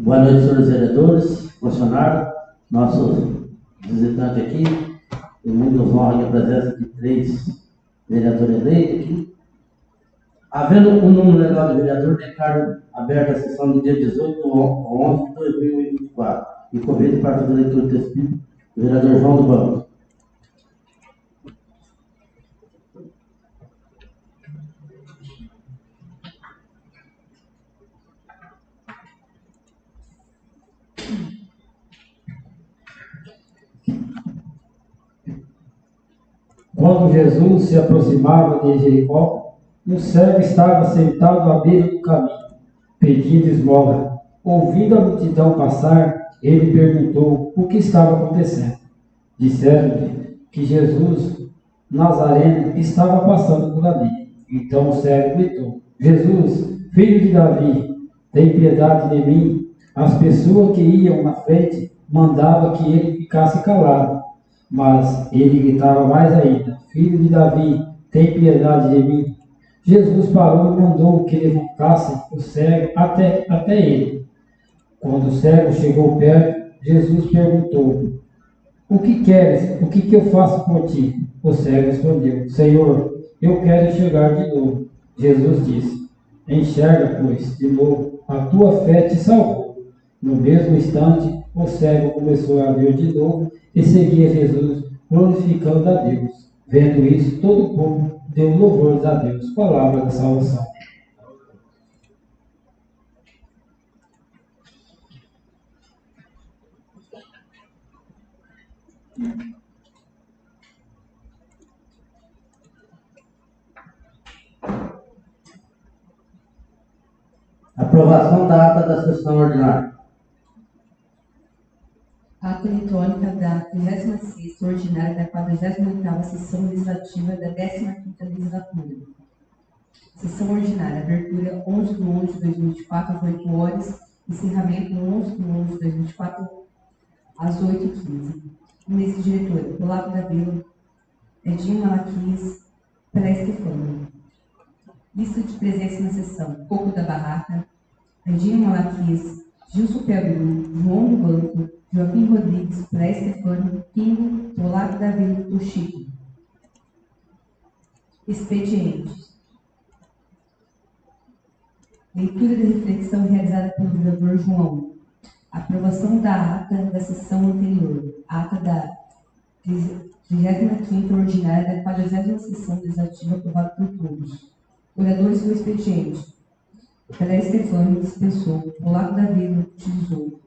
Boa noite, senhores vereadores, funcionários, nosso visitante aqui. Tem muita honra a presença de 3 vereadores eleitos aqui. Havendo um número legal de vereadores, declaro aberta a sessão do dia 18/11 de 2024 e convido para fazer a leitura do texto do vereador João do Banco. Quando Jesus se aproximava de Jericó, um cego estava sentado à beira do caminho, pedindo esmola. Ouvindo a multidão passar, ele perguntou o que estava acontecendo. Disseram-lhe que Jesus Nazareno estava passando por ali. Então o cego gritou: Jesus, filho de Davi, tem piedade de mim. As pessoas que iam na frente mandavam que ele ficasse calado. Mas ele gritava mais ainda: Filho de Davi, tem piedade de mim. Jesus parou e mandou que levantasse o cego até ele. Quando o cego chegou perto, Jesus perguntou: O que queres? O que eu faço por ti? O cego respondeu: Senhor, eu quero enxergar de novo. Jesus disse: Enxerga, pois, de novo, a tua fé te salvou. No mesmo instante, o cego começou a ver de novo e seguia Jesus, glorificando a Deus. Vendo isso, todo o povo deu louvores a Deus. Palavra da salvação. Aprovação da ata da sessão ordinária. Ata eletrônica da 36ª ordinária da 48ª sessão legislativa da 15ª legislatura. Sessão ordinária, abertura 11/11/2024 às 8 horas, encerramento 11/11/2024 às 8h15. Mesa diretora: Olavo da Vila, Edinho Malaquias, Pelé Stefano. Lista de presença na sessão: Coco da Barraca, Edinho Malaquias, Gilson Pellegrini, João do Banco, Joaquim Rodrigues, Pelé Stefano, Pingo, Olavo da Vila e Tochico. Expedientes. Leitura da reflexão realizada pelo vereador João. Aprovação da ata da sessão anterior. Ata da 35ª ordinária da 40ª sessão legislativa aprovada por todos. Oradores do expediente: Pelé Stefano dispensou, Olavo da Vila utilizou,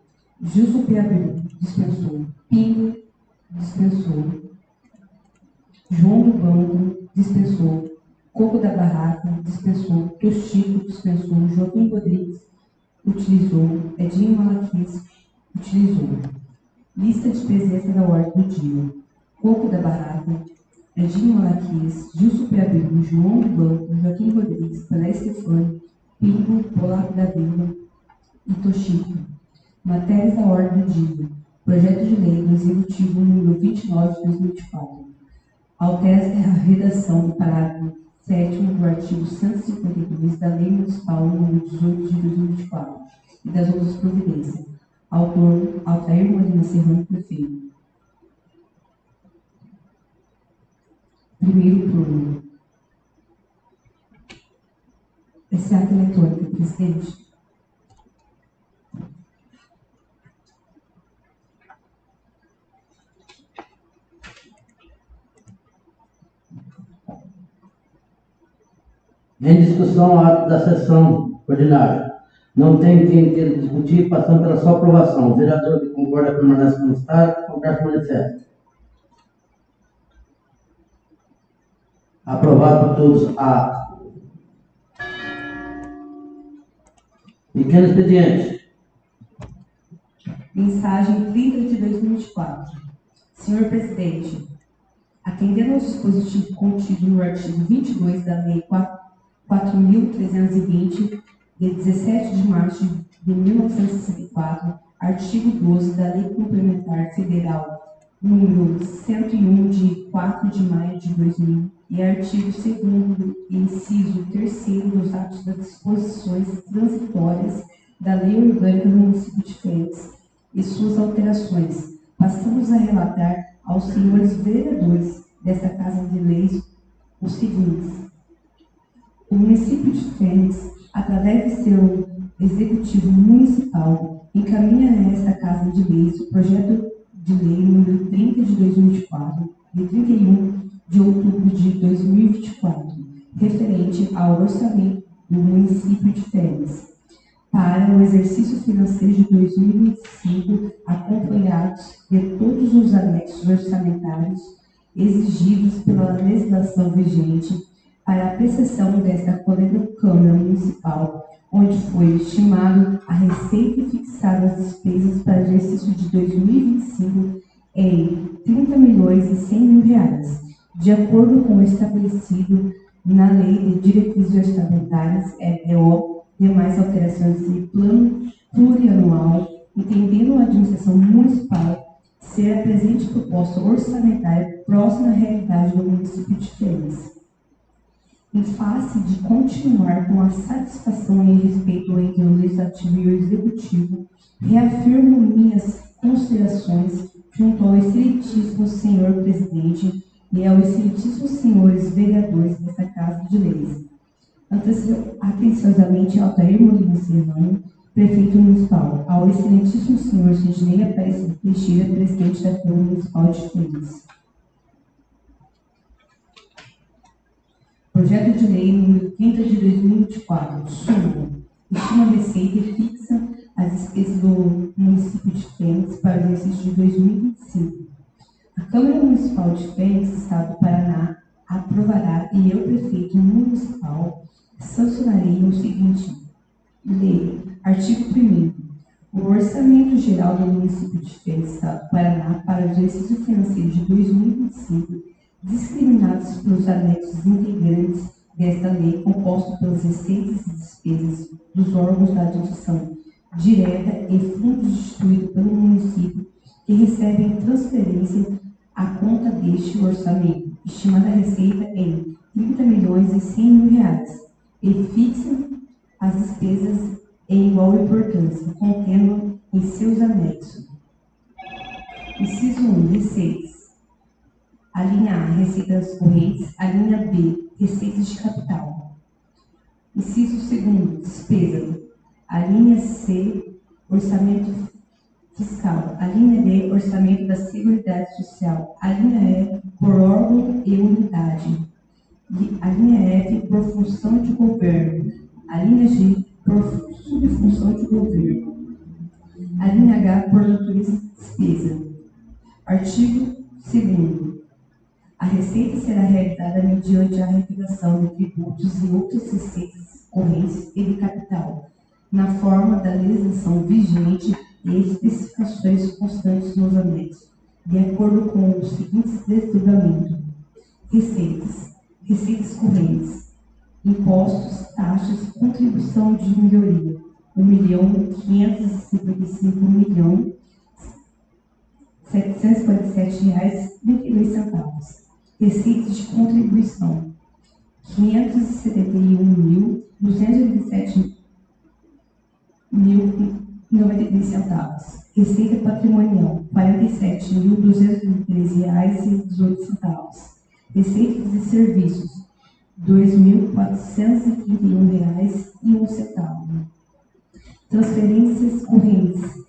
Gilson Piabiru dispensou, Pingo dispensou, João do Banco dispensou, Coco da Barraca dispensou, Tochico dispensou, Joaquim Rodrigues utilizou, Edinho Malaquias utilizou. Lista de presença da ordem do dia: Coco da Barraca, Edinho Malaquias, Gilson Piabiru, João do Banco, Joaquim Rodrigues, Pelé Stefano, Pingo, Olavo da Vila e Tochico. Matérias da ordem do dia: Projeto de Lei do Executivo número 29/2024. Altera a redação do parágrafo 7º do artigo 152 da Lei Municipal número 18 de 2024 e das outras providências. Autor: Altair Molina Serrano, prefeito. Primeiro turno. Esse ato eletrônico, presidente. Em discussão, a ata da sessão ordinária. Não tem quem queira discutir, passando pela sua aprovação. O vereador que concorda permanece como está, concorde manifesto. Aprovado por todos a ata. Pequeno expediente. Mensagem 30 de 2024. Senhor presidente, atendendo ao dispositivo contido no artigo 22 da Lei 4.320, de 17 de março de 1964, artigo 12 da Lei Complementar Federal número 101, de 4 de maio de 2000, e artigo 2º, inciso 3º dos atos das disposições transitórias da Lei Orgânica do Município de Fênix e suas alterações, passamos a relatar aos senhores vereadores desta Casa de Leis os seguintes. O município de Fênix, através de seu Executivo Municipal, encaminha a esta Casa de Leis o projeto de lei número 30 de 2024, de 31 de outubro de 2024, referente ao orçamento do município de Fênix, para o exercício financeiro de 2025, acompanhados de todos os anexos orçamentários exigidos pela legislação vigente para a apreciação desta colega Câmara Municipal, onde foi estimado a receita e fixado as despesas para o exercício de 2025 em R$ 30.100.000, de acordo com o estabelecido na Lei de Diretrizes Orçamentárias, LDO, demais alterações de plano plurianual, entendendo a administração municipal ser a presente proposta orçamentária próxima à realidade do município de Fênix. Em face de continuar com a satisfação e respeito entre o Legislativo e o Executivo, reafirmo minhas considerações junto ao excelentíssimo senhor presidente e aos excelentíssimos senhores vereadores desta Casa de Leis. Atenciosamente, Altair Molina Serrano, prefeito municipal, ao excelentíssimo senhor Sidney Aparecido Teixeira, presidente da Câmara Municipal de Fênix. Projeto de Lei número 30 de 2024, súmula, estima a receita e fixa as despesas do município de Fênix para o exercício de 2025. A Câmara Municipal de Fênix, Estado do Paraná, aprovará e eu, prefeito municipal, sancionarei o seguinte: Lei, artigo 1º. O Orçamento Geral do município de Fênix, Estado do Paraná, para o exercício financeiro de 2025, discriminados pelos anexos integrantes desta lei, composto pelas receitas e despesas dos órgãos da administração direta e fundos instituídos pelo município, que recebem transferência à conta deste orçamento, estimada a receita em R$ 30.100.000, e fixam as despesas em igual importância, contendo em seus anexos. Inciso 1. Receitas. A linha A, receitas correntes. A linha B, receitas de capital. Inciso 2, despesa. A linha C, orçamento fiscal. A linha D, orçamento da Seguridade Social. A linha E, por órgão e unidade. A linha F, por função de governo. A linha G, por subfunção de governo. A linha H, por natureza de despesa. Artigo 2º. A receita será realizada mediante a arrecadação de tributos e outras receitas correntes e de capital, na forma da legislação vigente e especificações constantes nos anexos, de acordo com os seguintes desdobramentos: receitas, receitas correntes, impostos, taxas, contribuição de melhoria, R$1.555.747,32. Receitas de contribuição, R$571.227,93. Receita patrimonial, R$47.213,18. Receitas de serviços, R$2.431,01. Transferências correntes,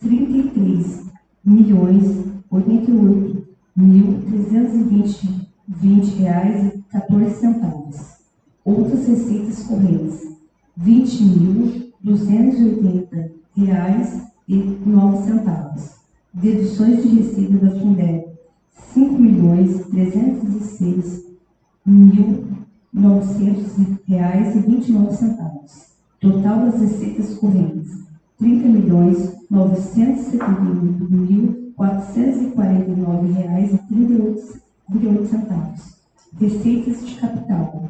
R$33.088.320,14. Outras receitas correntes, R$20.280,09. Deduções de receita da Fundeb, R$5.316.900,29. Total das receitas correntes, R$30.978.449,38. Receitas de capital.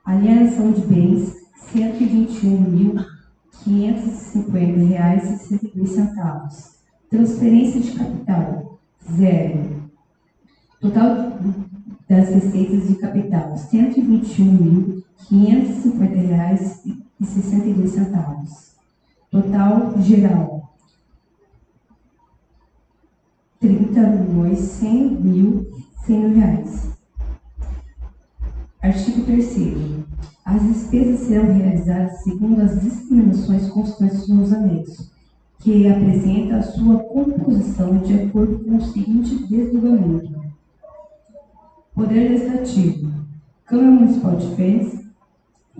Alienação de bens, R$121.550,62. Transferência de capital, 0. Total das receitas de capital: R$ 121.550,62. Total geral: R$ 30.100.100. Artigo 3º. As despesas serão realizadas segundo as discriminações constantes nos anexos, que apresenta a sua composição de acordo com o seguinte desdobramento. Poder Legislativo: Câmara Municipal de Fez,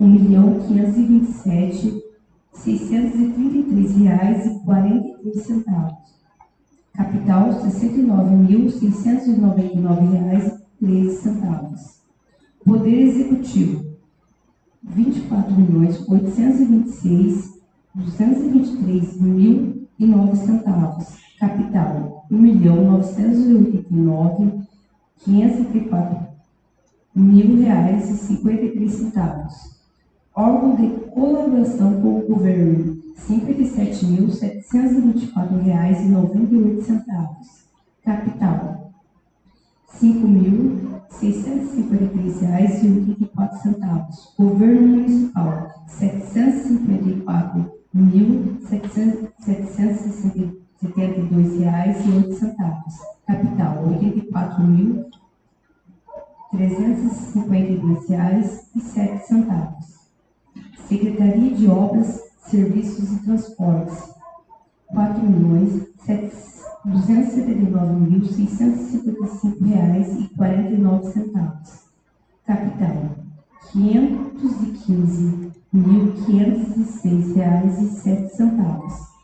R$ 1.527.633,43. Capital: R$ 69.699,13. Poder Executivo: R$ 24.826.223,09. Capital: R$ 1.989.504,53. Órgão de colaboração com o governo: R$ 57.724,98. Capital: R$ 5.653,84. Governo Municipal: R$ 754.772,08. Capital: R$ 84.352,07. Secretaria de Obras, Serviços e Transportes: R$ 4.279.655,49. Capital: R$ 515.506,07.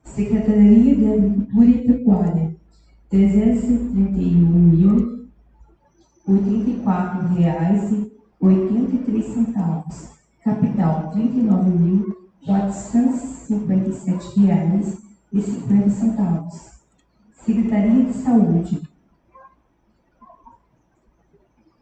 Secretaria de Agricultura e Pecuária: R$ 331.084,83. Capital: R$ 39.457,50. Secretaria de Saúde: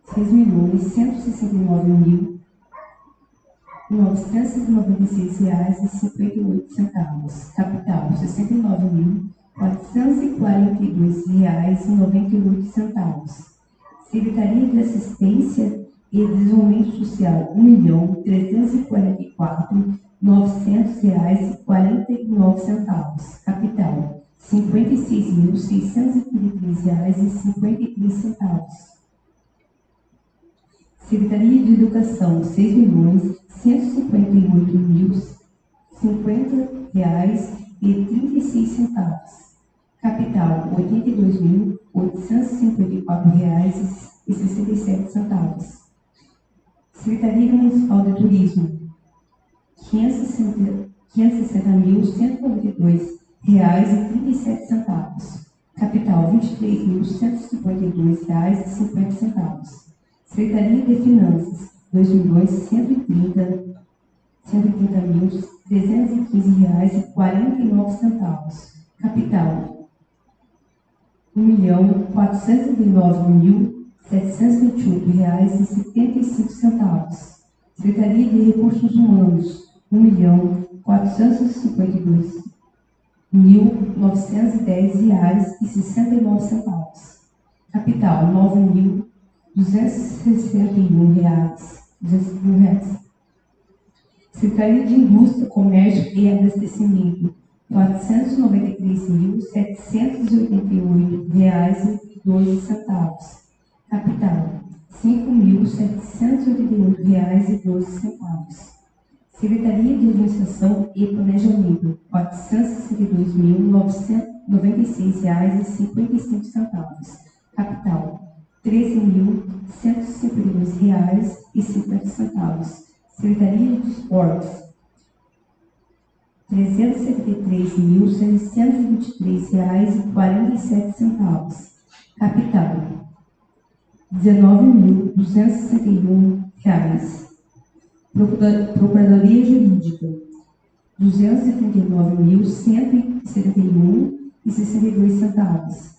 R$ 6.969.996,58. Capital: R$ 69.442,98. Secretaria de Assistência e Desenvolvimento Social: R$ 1.344.900,49. Capital: R$ 56.633,53. Secretaria de Educação: R$ 6.158.050,36. Capital: R$ 82.854,67. Secretaria Municipal de Turismo: R$ 560.192,37. Capital: R$ 23.152,50. Secretaria de Finanças: R$ 2.130.315,49. Capital: R$ 1.409.728,75. Secretaria de Recursos Humanos: R$ 1.452.910,69. Capital: R$ 9.261,201. Secretaria de Indústria, Comércio e Abastecimento: R$ 493.788,12. Capital: R$ 5.788,12. Secretaria de Administração e Planejamento: R$ 462.996,55. Capital: R$ 13.152,50. Secretaria de Esportes: R$ 373.623,47. Capital: R$ 19.261. Procuradoria Jurídica: R$ 239.171,62.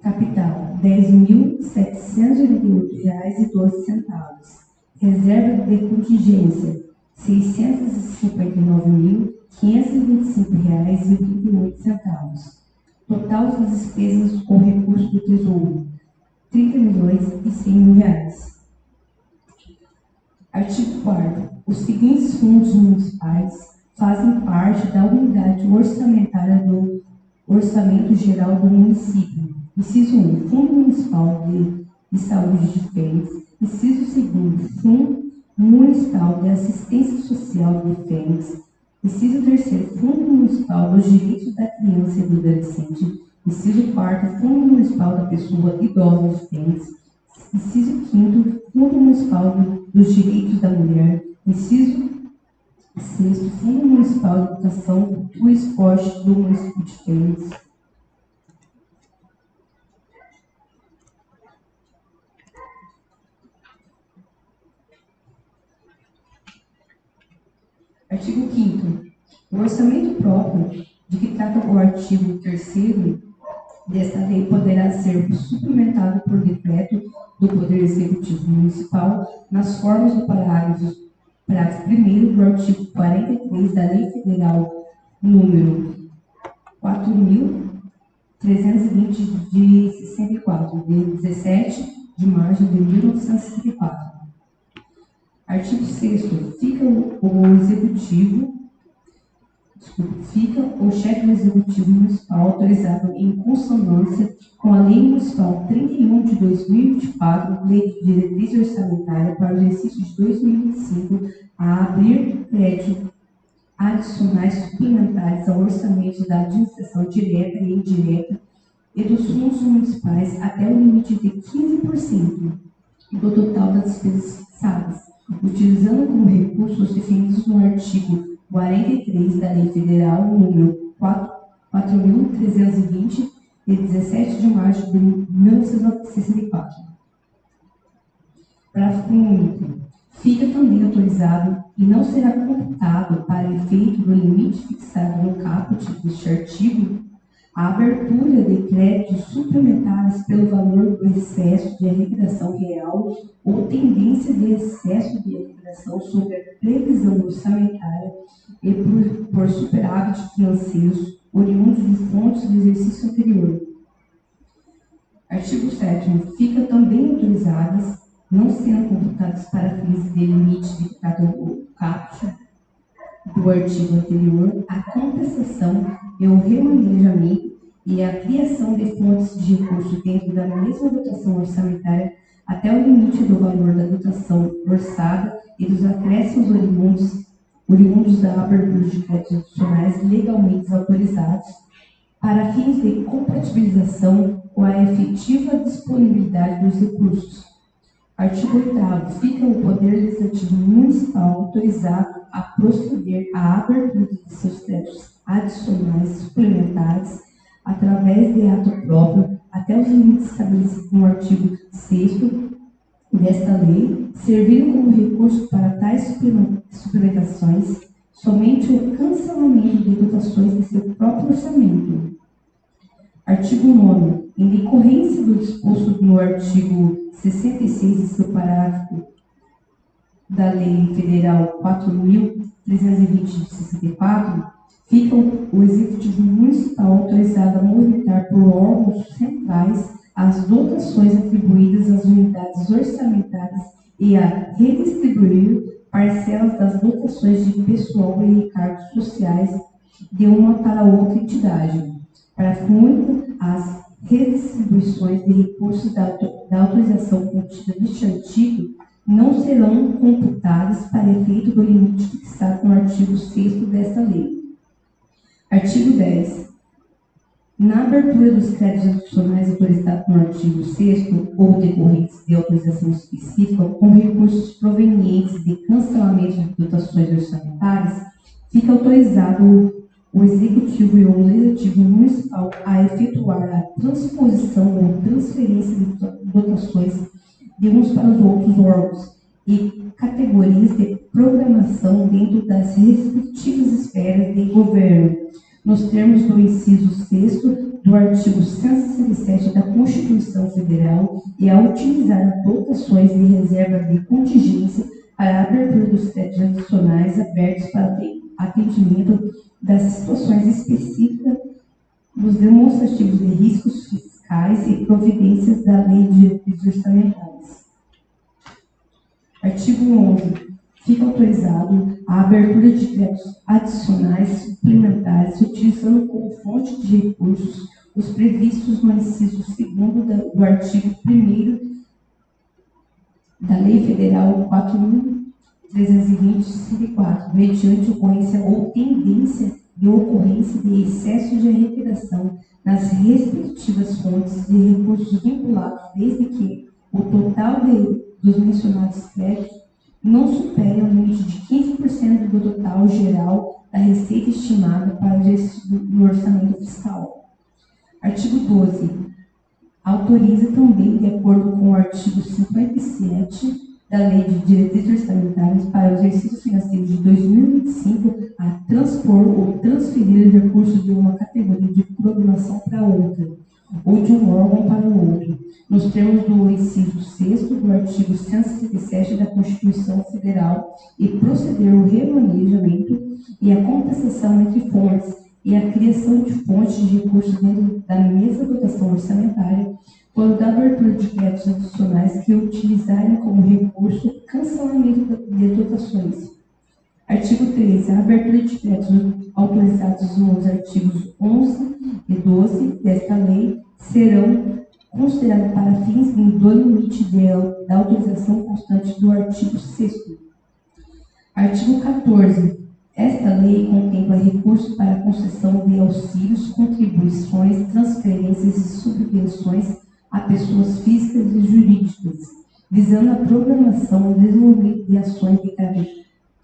Capital: R$ 10.788,12. Reserva de contingência: R$ 659.525,88. Total das despesas com recursos do Tesouro, R$ 30.100.000. Artigo 4º. Os seguintes fundos municipais fazem parte da unidade orçamentária do Orçamento Geral do Município. Inciso 1. Fundo Municipal de Saúde de Fênix. Inciso 2. Fundo Municipal de Assistência Social de Fênix. Inciso 3. Fundo Municipal dos Direitos da Criança e do Adolescente. Inciso 4. Fundo Municipal da Pessoa Idosa de Fênix. Inciso 5. Fundo Municipal dos Direitos da Mulher. Inciso 6. Fundo Municipal de Educação, Cultura e Esporte do Município de Fênix. Artigo 5º. O orçamento próprio de que trata o artigo 3º desta lei poderá ser suplementado por decreto do Poder Executivo Municipal nas formas do parágrafo 1º do artigo 43 da Lei Federal número 4.320 de 64, de 17 de março de 1964. Artigo 6º. Fica o chefe do Executivo Municipal autorizado em consonância com a Lei Municipal 31 de 2024, Lei de Diretriz Orçamentária para o exercício de 2025, a abrir créditos adicionais suplementares ao orçamento da administração direta e indireta e dos fundos municipais até o limite de 15% do total das despesas fixadas, utilizando como recursos definidos no artigo 43 da Lei Federal número 4.320, de 17 de março de 1964. Parágrafo único. Fica também autorizado e não será computado para efeito do limite fixado no caput deste artigo a abertura de créditos suplementares pelo valor do excesso de arrecadação real ou tendência de excesso de arrecadação sobre a previsão orçamentária e por superávit financeiros oriundos de fontes do exercício anterior. Artigo 7º. Fica também autorizadas, não sendo computadas para fins de limite de o caput do artigo anterior, a compensação e o remanejamento e a criação de fontes de recursos dentro da mesma dotação orçamentária até o limite do valor da dotação orçada e dos acréscimos oriundos da abertura de créditos adicionais legalmente autorizados para fins de compatibilização com a efetiva disponibilidade dos recursos. Artigo 8º. Fica o Poder Legislativo Municipal autorizado a proceder à abertura de seus créditos adicionais suplementares através de ato próprio até os limites estabelecidos no artigo 6º desta lei, servindo como recurso para tais suplementações somente o cancelamento de dotações de seu próprio orçamento. Artigo 9º. Em decorrência do disposto no artigo 66 e seu parágrafo da Lei Federal 4.320 de 64, fica o Executivo Municipal autorizado a movimentar por órgãos centrais as dotações atribuídas às unidades orçamentárias e a redistribuir parcelas das dotações de pessoal e encargos sociais de uma para outra entidade. Parágrafo único. As redistribuições de recursos da autorização contida neste artigo não serão computadas para efeito do limite fixado no artigo 6º desta lei. Artigo 10. Na abertura dos créditos adicionais autorizados no artigo 6º ou decorrentes de autorização específica com recursos provenientes de cancelamento de dotações orçamentárias, fica autorizado o Executivo e o Legislativo Municipal a efetuar a transposição ou transferência de dotações de uns para os outros órgãos e categorias de programação dentro das respectivas esferas de governo, nos termos do inciso 6º do artigo 167 da Constituição Federal, e a utilizar dotações de reserva de contingência para a abertura dos créditos adicionais abertos para atendimento das situações específicas dos demonstrativos de riscos fiscais e providências da Lei de Diretrizes Orçamentárias. Artigo 11. Fica autorizado a abertura de créditos adicionais suplementares, utilizando como fonte de recursos os previstos no inciso 2º do artigo 1º da Lei Federal 4.320/64, mediante ocorrência ou tendência de ocorrência de excesso de arrecadação nas respectivas fontes de recursos vinculados, desde que o total dos mencionados créditos não supere o limite de 15% do total geral da receita estimada para o exercício do orçamento fiscal. Artigo 12. Autoriza também, de acordo com o artigo 57 da Lei de Diretrizes Orçamentárias para o exercício financeiro de 2025, a transpor ou transferir recursos de uma categoria de programação para outra, ou de um órgão para o outro, nos termos do inciso 6º do artigo 167 da Constituição Federal, e proceder ao remanejamento e a compensação entre fontes e a criação de fontes de recursos dentro da mesma dotação orçamentária, quando da abertura de créditos adicionais que utilizarem como recurso cancelamento de dotações. Artigo 13. A abertura de créditos autorizados nos artigos 11 e 12 desta lei serão considerados para fins do limite da autorização constante do artigo 6º. Artigo 14. Esta lei contempla recursos para a concessão de auxílios, contribuições, transferências e subvenções a pessoas físicas e jurídicas, visando a programação e desenvolvimento de ações de caráter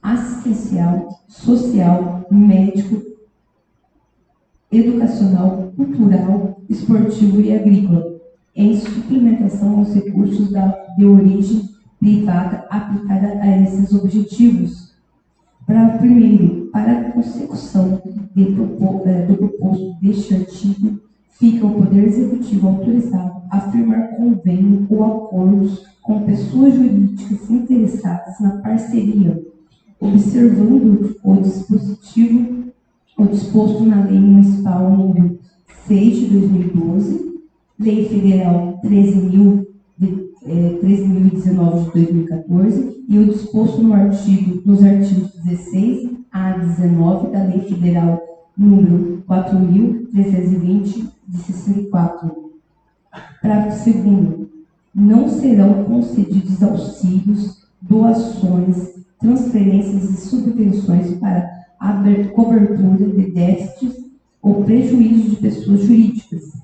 assistencial, social, médico, educacional, cultural, esportivo e agrícola, em suplementação aos recursos de origem privada aplicada a esses objetivos. Primeiro, para a consecução do proposto deste artigo, fica o Poder Executivo autorizado a firmar convênio ou acordos com pessoas jurídicas interessadas na parceria, observando o disposto na Lei Municipal nº 6 de 2012, Lei Federal 13.019 de 2014 e o disposto nos artigos 16 a 19 da Lei Federal número 4.320 de 64. Parágrafo 2º. Não serão concedidos auxílios, doações, transferências e subvenções para a cobertura de déficits ou prejuízos de pessoas jurídicas.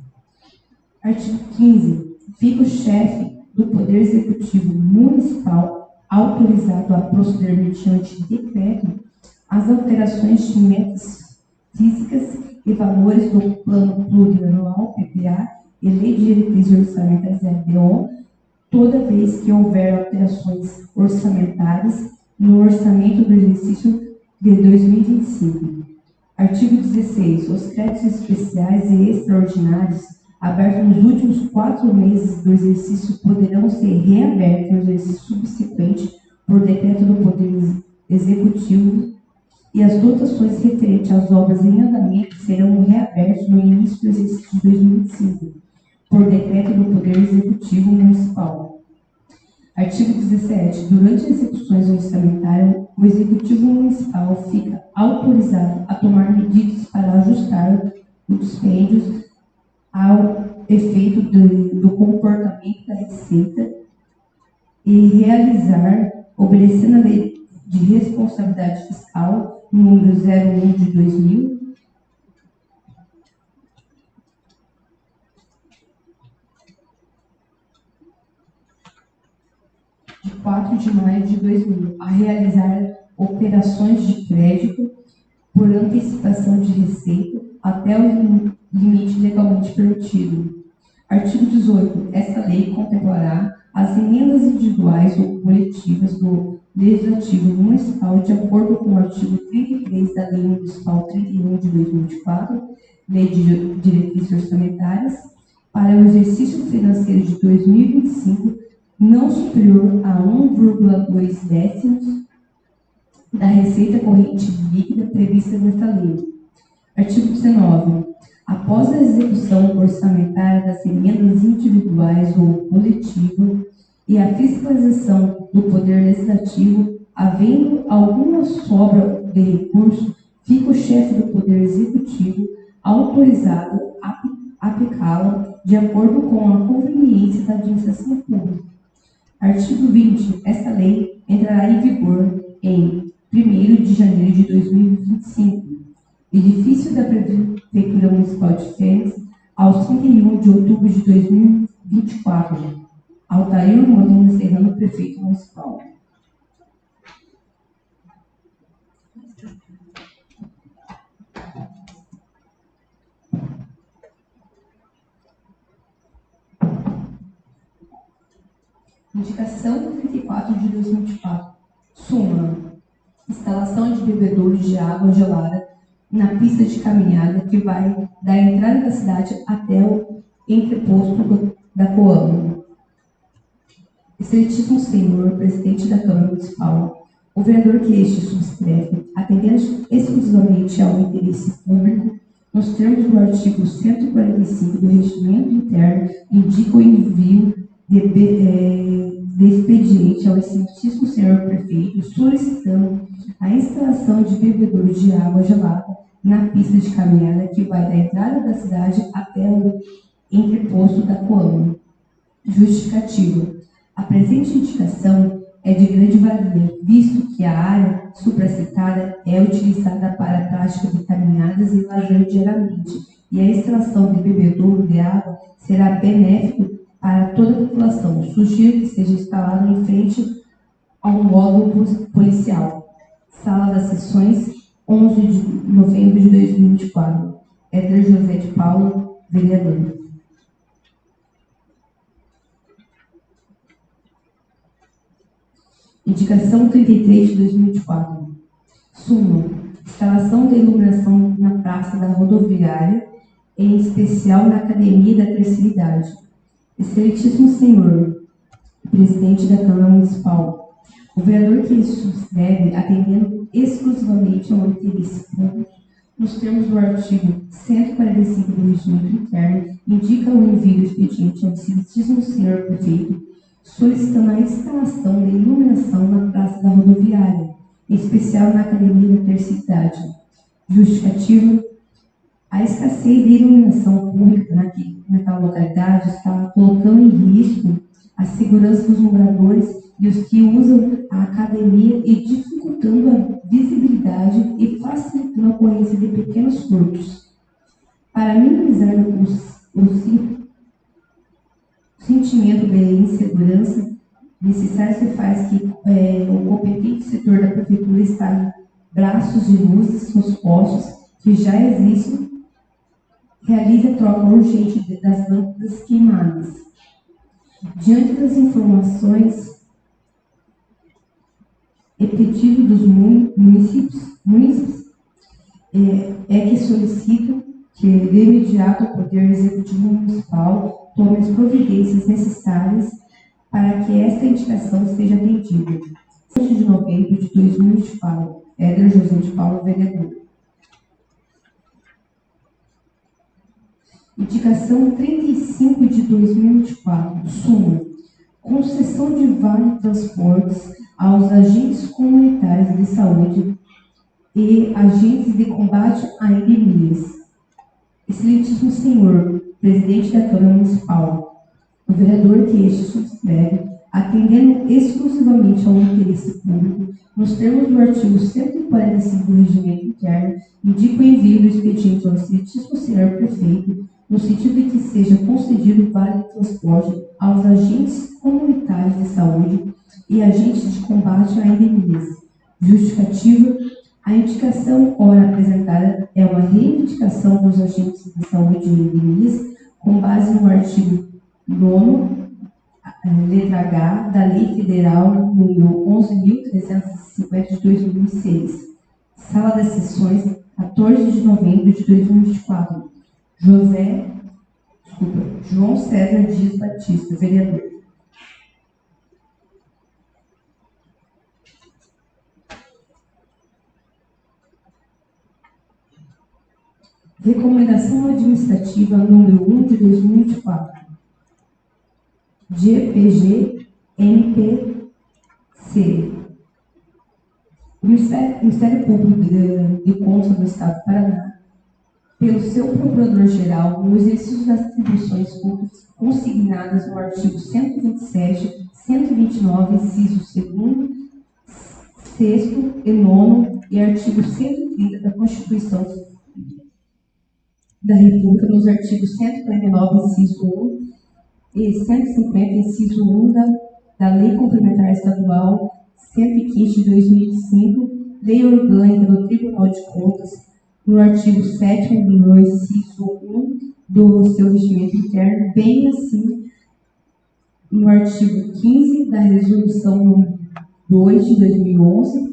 Artigo 15. Fica o chefe do Poder Executivo Municipal autorizado a proceder mediante decreto as alterações de metas físicas e valores do Plano Plurianual, PPA, e Lei de Diretrizes Orçamentárias, LDO, toda vez que houver alterações orçamentárias no orçamento do exercício de 2025. Artigo 16. Os créditos especiais e extraordinários abertos nos últimos 4 meses do exercício poderão ser reabertos no exercício subsequente por decreto do Poder Executivo, e as dotações referentes às obras em andamento serão reabertas no início do exercício de 2025, por decreto do Poder Executivo Municipal. Artigo 17. Durante as execuções orçamentárias, o Executivo Municipal fica autorizado a tomar medidas para ajustar os dispêndios ao efeito do comportamento da Receita e realizar, obedecendo a Lei de Responsabilidade Fiscal, número 01 de 2000, de 4 de maio de 2000, a realizar operações de crédito por antecipação de receita até o limite legalmente permitido. Artigo 18. Esta lei contemplará as emendas individuais ou coletivas do Legislativo Municipal de acordo com o artigo 33 da Lei Municipal 31 de 2024, Lei de Diretrizes Orçamentárias, para o exercício financeiro de 2025, não superior a 1,2 décimos da receita corrente líquida prevista nesta lei. Artigo 19. Após a execução orçamentária das emendas individuais ou coletivas e a fiscalização do Poder Legislativo, havendo alguma sobra de recurso, fica o chefe do Poder Executivo autorizado a aplicá-la de acordo com a conveniência da administração pública. Artigo 20. Esta lei entrará em vigor em 1º de janeiro de 2025. Edifício da Prefeitura Municipal de Fênix, aos 31 de outubro de 2024. Altair Molina Serrano, Prefeito Municipal. Indicação 34 de 2024. Súmula. Instalação de bebedouros de água gelada na pista de caminhada que vai da entrada da cidade até o entreposto da Coamo. Excelentíssimo Senhor, Presidente da Câmara Municipal, o vereador que este subscreve, atendendo exclusivamente ao interesse público, nos termos do artigo 145 do Regimento Interno, indica o envio de expediente ao excelentíssimo Senhor Prefeito, solicitando a instalação de bebedouros de água gelada na pista de caminhada que vai da entrada da cidade até o entreposto da Coamo. Justificativa. A presente indicação é de grande valia, visto que a área supracitada é utilizada para a prática de caminhadas e lazer diariamente, e a instalação de bebedouro de água será benéfico para toda a população. Sugiro que seja instalada em frente a um módulo policial. Sala das Sessões, 11 de novembro de 2024. Éder José de Paula, vereador. Indicação 33 de 2024. Súmula. Instalação de iluminação na praça da rodoviária, em especial na Academia da Terceira Idade. Excelentíssimo Senhor, Presidente da Câmara Municipal, o vereador que subscreve, atendendo exclusivamente ao interesse público, nos termos do artigo 145 do Regimento Interno, indica o envio do expediente ao excelentíssimo Senhor Prefeito, solicitando a instalação de iluminação na praça da rodoviária, em especial na Academia da Terceira Idade. Justificativa. A escassez de iluminação pública naquela localidade está colocando em risco a segurança dos moradores e os que usam a academia e dificultando a visibilidade e facilitando a ocorrência de pequenos furtos. Para minimizar o sentimento de insegurança necessário, se faz que o competente setor da Prefeitura instale braços de luzes nos postos que já existem, realize a troca urgente das lâmpadas queimadas. Diante das informações e pedido dos munícipes, é que solicito que, de imediato, o Poder Executivo Municipal tome as providências necessárias para que esta indicação seja atendida. 7 de novembro de 2024. Éder José de Paula, vereador. Indicação 35 de 2024. Súmula. Concessão de vale transportes aos agentes comunitários de saúde e agentes de combate a endemias. Excelentíssimo Senhor, Presidente da Câmara Municipal, o vereador que este subscreve, atendendo exclusivamente ao interesse público, nos termos do artigo 145 do Regimento Interno, indica o envio do expediente ao excelentíssimo Senhor Prefeito, no sentido de que seja concedido vale de transporte aos agentes comunitários de saúde e agentes de combate a endemias. Justificativa. A indicação ora apresentada é uma reivindicação dos agentes de saúde e endemias com base no artigo 9º, letra H, da Lei Federal número 11.350 de 2006. Sala das Sessões, 14 de novembro de 2024. João César Dias Batista, vereador. Recomendação Administrativa número 1 de 2024, GPG-MPC. O Ministério Público de Contas do Estado do Paraná, pelo seu Procurador-Geral, no exercício das atribuições públicas consignadas no artigo 127, 129, inciso 2º, 6º e 9º e artigo 130 da Constituição da República, nos artigos 149, inciso 1 e 150, inciso 1 da Lei Complementar Estadual 115 de 2005, Lei Orgânica do Tribunal de Contas, no artigo 7º, no inciso 1 do seu regimento interno, bem assim no artigo 15 da Resolução número 2 de 2011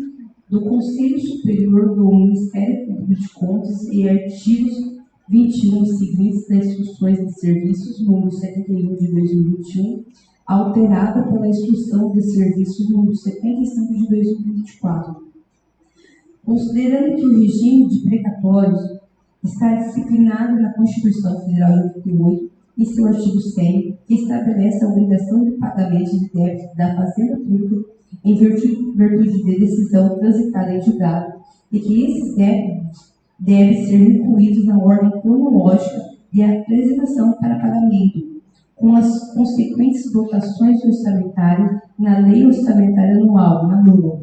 do Conselho Superior do Ministério Público de Contas e artigos 21 seguintes das Instruções de Serviços número 71 de 2021, alterada pela Instrução de Serviços número 75 de 2024. Considerando que o regime de precatórios está disciplinado na Constituição Federal de 88, em seu artigo 100, que estabelece a obrigação de pagamento de débitos da Fazenda Pública em virtude de decisão transitada em julgado, e que esses débitos devem ser incluídos na ordem cronológica de apresentação para pagamento, com as consequentes dotações orçamentárias na Lei Orçamentária Anual, na LOA,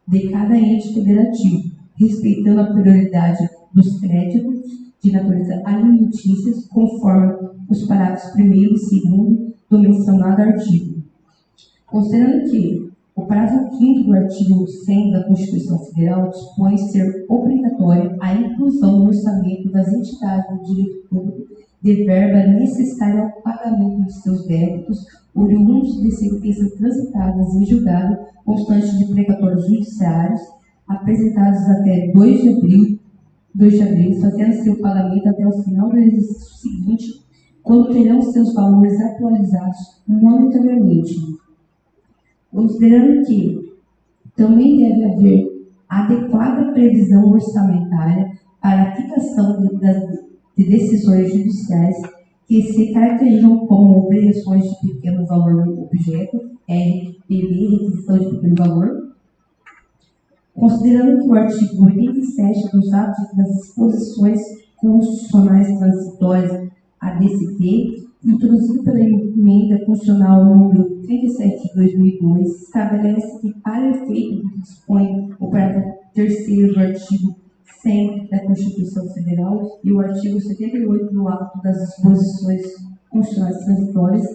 de cada ente federativo, respeitando a prioridade dos créditos de natureza alimentícia, conforme os parágrafos 1º e 2º do mencionado artigo. Considerando que o parágrafo 5º do artigo 100 da Constituição Federal dispõe ser obrigatória a inclusão no orçamento das entidades do direito público de verba necessária ao pagamento de seus débitos, oriundos de sentenças transitadas em julgado constante de precatórios judiciários, apresentados até 2 de abril, fazendo seu pagamento até o final do exercício seguinte, quando terão seus valores atualizados monetariamente. Considerando que também deve haver adequada previsão orçamentária para a quitação de decisões judiciais que se caracterizam como obrigações de pequeno valor objeto, RPV, requisição de pequeno valor. Considerando que o artigo 87 dos atos das disposições constitucionais transitórias, ADCT, introduzido pela emenda constitucional número 37 de 2002, estabelece que, para efeito do que dispõe o parágrafo 3º do artigo 100 da Constituição Federal e o artigo 78 do ato das disposições constitucionais transitórias,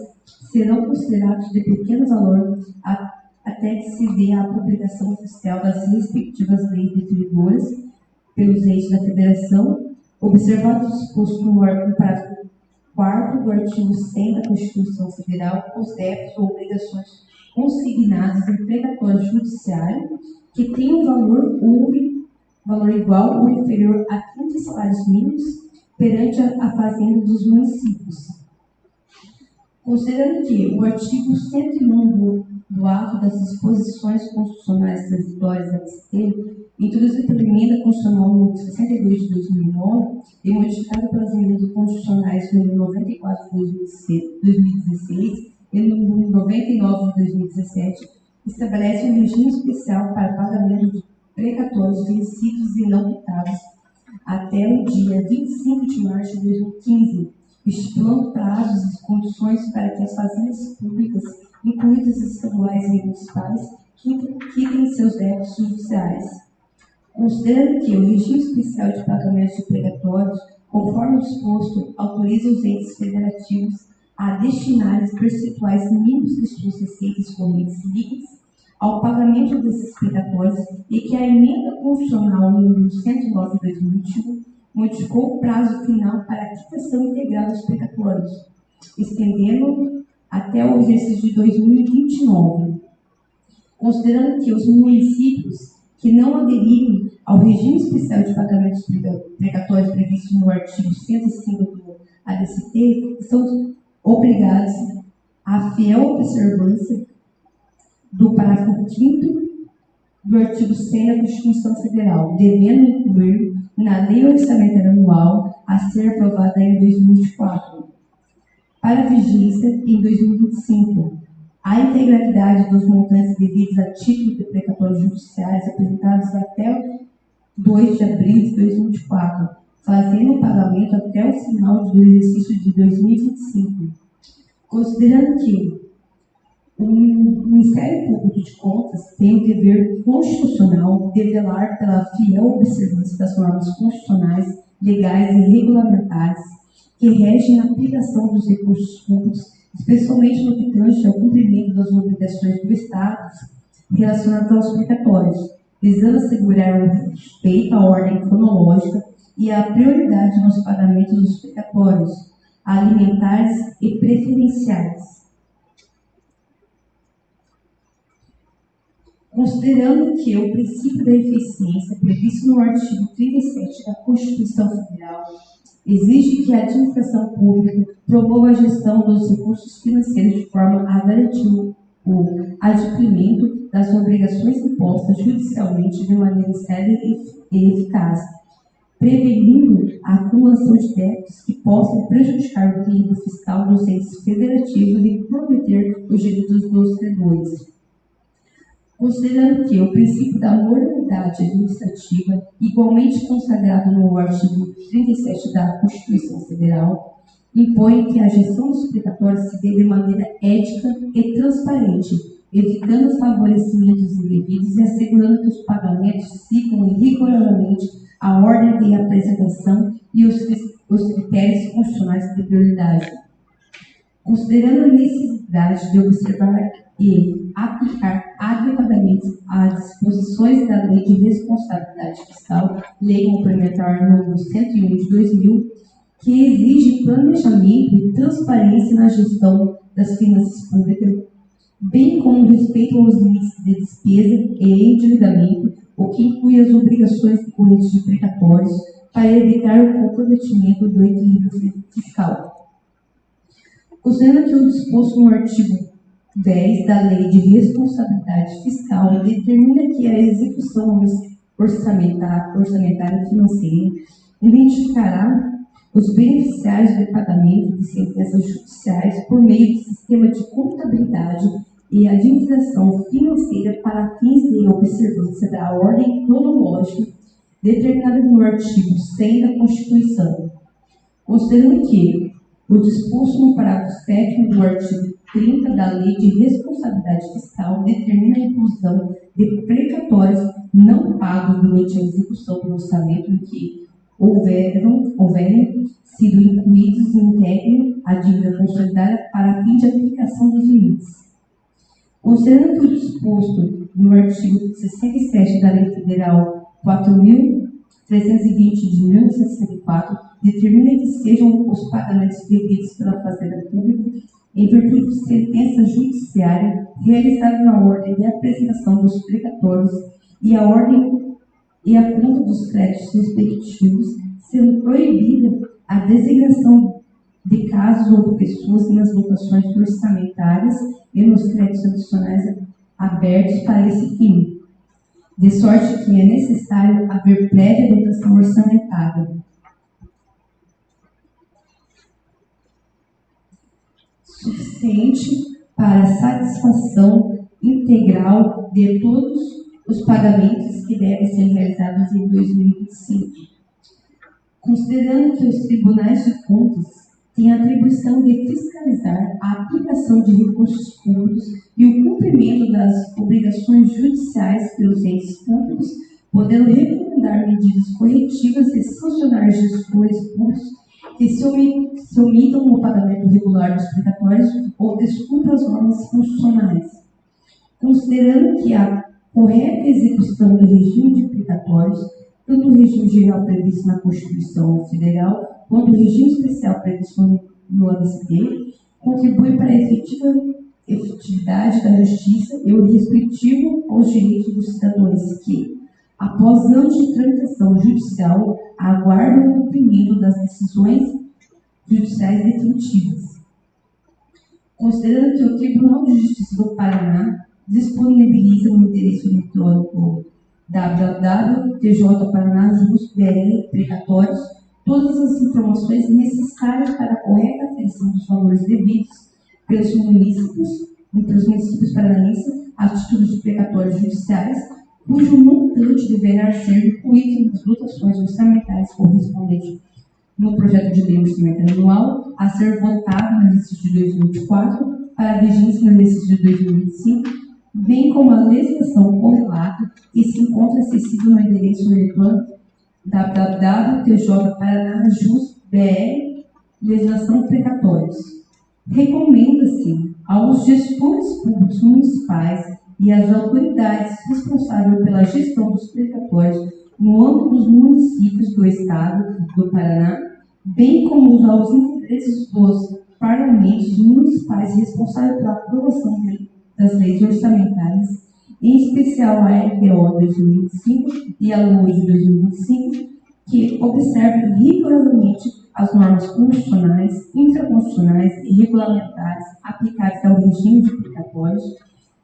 serão considerados de pequeno valor até que se dê a publicação oficial das respectivas leis definidoras pelos entes da Federação, observado o disposto no parágrafo 4º do artigo 100 da Constituição Federal, os débitos ou obrigações consignadas em precatório judiciário que tenham valor igual ou inferior a 30 salários mínimos perante a Fazenda dos municípios. Considerando que o artigo 101 do ato das disposições constitucionais transitórias da DCT, introduzido pela emenda constitucional número 62 de 2009 e modificado pelas emendas constitucionais número 94 de 2016 e número 99 de 2017, estabelece um regime especial para pagamento de precatórios vencidos e não quitados até o dia 25 de março de 2015, estipulando prazos e condições para que as fazendas públicas, incluídas estaduais e municipais, quitem seus débitos judiciais. Considerando que o regime especial de pagamento de precatórios, conforme disposto, autoriza os entes federativos a destinarem percentuais mínimos de suas receitas correntes líquidas ao pagamento desses precatórios e que a emenda constitucional número 109 de 2021 modificou o prazo final para a quitação integral dos precatórios, estendendo até o exercício de 2029. Considerando que os municípios que não aderirem ao regime especial de pagamentos precatórios previsto no artigo 105 do ADCT, são obrigados à fiel observância do parágrafo 5º do artigo 100 da Constituição Federal, devendo incluir na Lei Orçamentária Anual a ser aprovada em 2024, para vigência em 2025. A integralidade dos montantes devidos a título de precatórios judiciais apresentados até 2 de abril de 2024, fazendo o pagamento até o final do exercício de 2025. Considerando que o Ministério Público de Contas tem o dever constitucional de velar pela fiel observância das normas constitucionais, legais e regulamentares que regem a aplicação dos recursos públicos, especialmente no que tange ao cumprimento das obrigações do Estado relacionadas aos precatórios, visando assegurar o respeito à ordem cronológica e a prioridade nos pagamentos dos precatórios, alimentares e preferenciais. Considerando que o princípio da eficiência previsto no artigo 37 da Constituição Federal exige que a administração pública promova a gestão dos recursos financeiros de forma a garantir o adimplemento das obrigações impostas judicialmente de maneira séria e eficaz, prevenindo a acumulação de débitos que possam prejudicar o equilíbrio fiscal dos entes federativos e comprometer os direitos dos credores. Considerando que o princípio da moralidade administrativa, igualmente consagrado no artigo 37 da Constituição Federal, impõe que a gestão dos precatórios se dê de maneira ética e transparente, evitando os favorecimentos indevidos e assegurando que os pagamentos sigam rigorosamente a ordem de apresentação e os critérios constitucionais de prioridade. Considerando a necessidade de observar e aplicar adequadamente as disposições da Lei de Responsabilidade Fiscal, Lei Complementar número 101 de 2000, que exige planejamento e transparência na gestão das finanças públicas, bem como respeito aos limites de despesa e endividamento, o que inclui as obrigações decorrentes de precatórios, para evitar o comprometimento do equilíbrio fiscal. Considerando que o disposto no artigo 10 da Lei de Responsabilidade Fiscal determina que a execução orçamentária e financeira identificará os beneficiários de pagamento de sentenças judiciais por meio de sistema de contabilidade e administração financeira para fins de observância da ordem cronológica determinada no artigo 100 da Constituição. Considerando que o disposto no parágrafo 7º do artigo 30 da Lei de Responsabilidade Fiscal determina a inclusão de precatórios não pagos durante a execução do orçamento em que houverem sido incluídos e integrem a dívida consolidada para fim de aplicação dos limites. Considerando que o disposto no artigo 67 da Lei Federal 4.320 de 1964 determina que sejam os pagamentos devidos pela Fazenda Pública em virtude de sentença judiciária realizada na ordem de apresentação dos precatórios e a ordem e a conta dos créditos respectivos, sendo proibida a designação de casos ou de pessoas nas votações orçamentárias e nos créditos adicionais abertos para esse fim, de sorte que é necessário haver prévia votação orçamentária. Suficiente para a satisfação integral de todos os pagamentos que devem ser realizados em 2025. Considerando que os tribunais de contas têm a atribuição de fiscalizar a aplicação de recursos públicos e o cumprimento das obrigações judiciais pelos entes públicos, podendo recomendar medidas corretivas e sancionar gestores públicos que se omitam no pagamento regular dos precatórios ou descumpram as normas constitucionais. Considerando que a correta execução do regime de precatórios, tanto o regime geral previsto na Constituição Federal, quanto o regime especial previsto no ABCD, contribui para a efetividade da justiça e o respectivo aos direitos dos cidadãos que, após anos de tramitação judicial, aguardam o cumprimento das decisões judiciais definitivas. Considerando que o Tribunal de Justiça do Paraná disponibiliza no endereço eletrônico www.tjparanajus.br precatórios todas as informações necessárias para a correta aferição dos valores devidos pelos municípios paranaenses a título de precatórios judiciais, cujo montante deverá ser incluído nas dotações orçamentárias correspondentes no projeto de lei orçamentária anual a ser votado no exercício de 2024 para a vigência no exercício de 2025, bem como a legislação correlata que se encontra acessível no endereço eletrônico www.tjparanajus.br legislação precatórios. Recomenda-se aos gestores públicos municipais e às autoridades responsáveis pela gestão dos precatórios no âmbito dos municípios do Estado do Paraná, bem como aos integrantes dos parlamentos municipais responsáveis pela aprovação das leis orçamentárias, em especial a LPO 2025 e a LOA de 2025, que observem rigorosamente as normas constitucionais, infraconstitucionais e regulamentares aplicáveis ao regime de precatórios,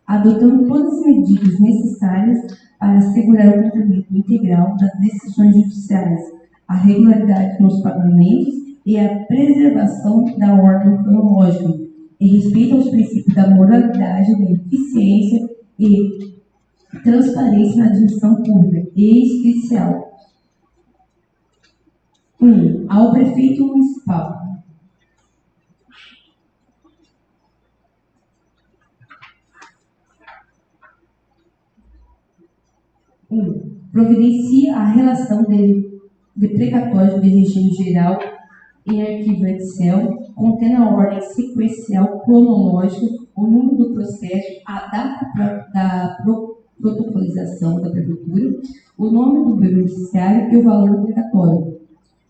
adotando todas as medidas necessárias para assegurar o cumprimento integral das decisões judiciais, a regularidade nos pagamentos e a preservação da ordem cronológica, em respeito aos princípios da moralidade, da eficiência e transparência na administração pública, e especial. 1. Ao prefeito municipal. Providencia a relação de precatórios de regime geral em arquivo Excel, contendo a ordem sequencial cronológica, o número do processo, a data da protocolização da prefeitura, o nome do beneficiário e o valor do precatório.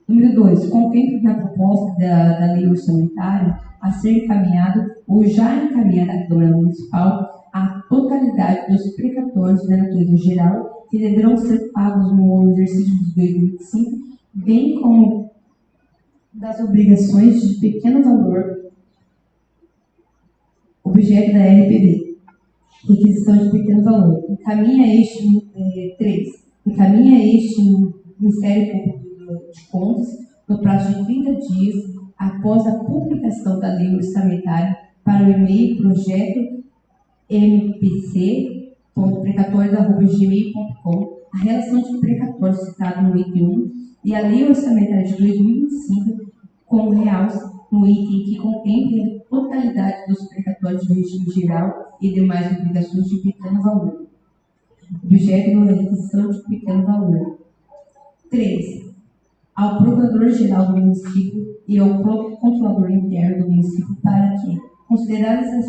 Número 2. Contempla na proposta da lei orçamentária a ser encaminhado ou já encaminhada à Câmara Municipal a totalidade dos precatórios de natureza geral que deverão ser pagos no exercício de 2025, bem como das obrigações de pequeno valor, objeto da RPB, requisição de pequeno valor. Encaminha este Ministério Público de Contas no prazo de 30 dias após a publicação da lei orçamentária para o e-mail projeto mpc.precatórios@gmail.com, a relação de precatórios citada no item 1 e a lei orçamentária de 2025 com realce no item que contemple a totalidade dos precatórios de regime geral e demais obrigações de pequeno valor. Objeto da requisição de pequeno valor. 3. Ao Procurador-Geral do município e ao próprio Controlador Interno do município para que, consideradas as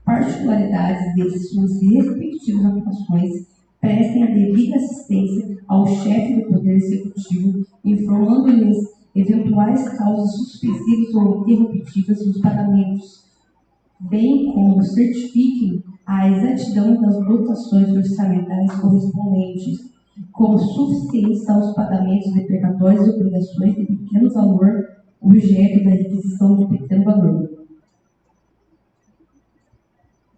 particularidades de suas respectivas atuações, prestem a devida assistência ao chefe do Poder Executivo, informando-lhes eventuais causas suspensivas ou interruptivas dos pagamentos, bem como certifiquem a exatidão das dotações orçamentárias correspondentes, como suficientes aos pagamentos de precatórios e obrigações de pequeno valor, objeto da requisição de pequeno valor.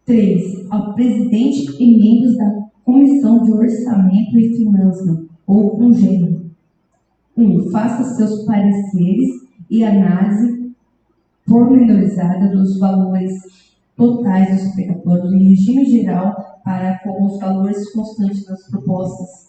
3. Ao presidente e membros da Comissão de Orçamento e Finanças, ou congênero. 1. Faça seus pareceres e análise pormenorizada dos valores totais dos precatórios em regime geral para com os valores constantes das propostas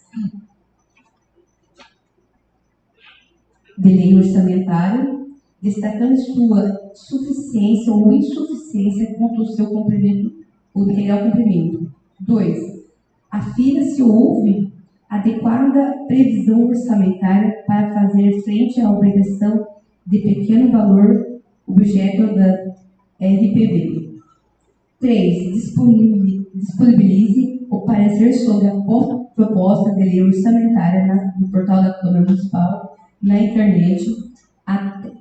de lei orçamentária, destacando sua suficiência ou insuficiência quanto ao seu cumprimento, o real cumprimento. 2. Afira se houve adequada previsão orçamentária para fazer frente à obrigação de pequeno valor, objeto da RPB. 3. Disponibilize o parecer sobre a proposta de lei orçamentária no portal da Câmara Municipal, na internet,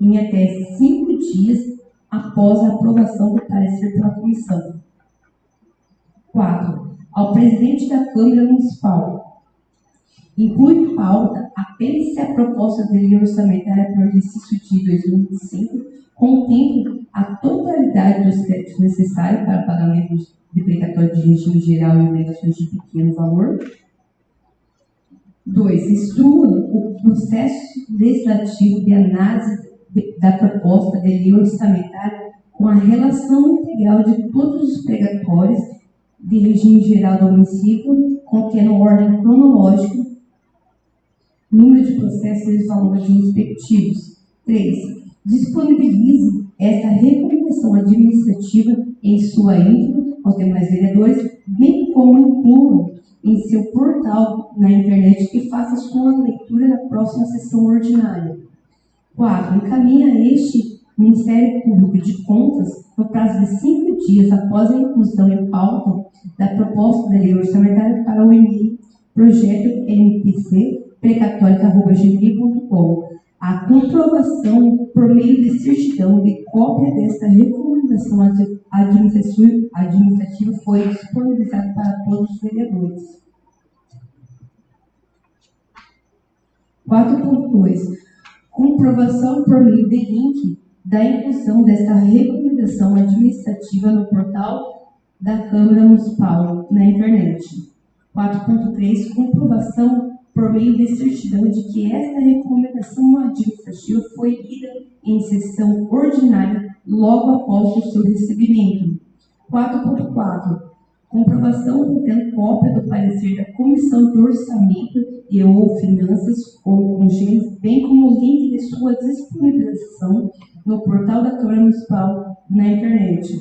em até 5 dias após a aprovação do parecer pela comissão. 4. Ao presidente da Câmara Municipal, inclui pauta apenas se a proposta de lei orçamentária para o exercício de 2025 contemple a totalidade dos créditos necessários para o pagamento de precatório de regime geral e obrigações de pequeno valor. 2. Instrua o processo legislativo de análise da proposta de lei orçamentária com a relação integral de todos os precatórios de regime geral do município, contendo ordem cronológica, número de processos e valores respectivos. 3. Disponibilize esta recomendação administrativa em sua íntegra aos demais vereadores, bem como inclua em seu portal na internet e faça sua leitura na próxima sessão ordinária. 4. Encaminha a este Ministério Público de Contas, no prazo de 5 dias após a inclusão em pauta da proposta da lei orçamentária, para o e-mail projeto MPC precatórica@gmail.com, a comprovação por meio de certidão de cópia desta recomendação administrativa foi disponibilizada para todos os vereadores. 4.2. Comprovação por meio de link da inclusão desta recomendação administrativa no portal da Câmara Municipal na internet. 4.3. Comprovação por meio de certidão de que esta recomendação administrativa foi lida em sessão ordinária logo após o seu recebimento. 4.4. Comprovação contendo cópia do parecer da Comissão de Orçamento e ou Finanças ou congêneres, bem como o link de sua disponibilização no portal da Câmara Municipal na internet.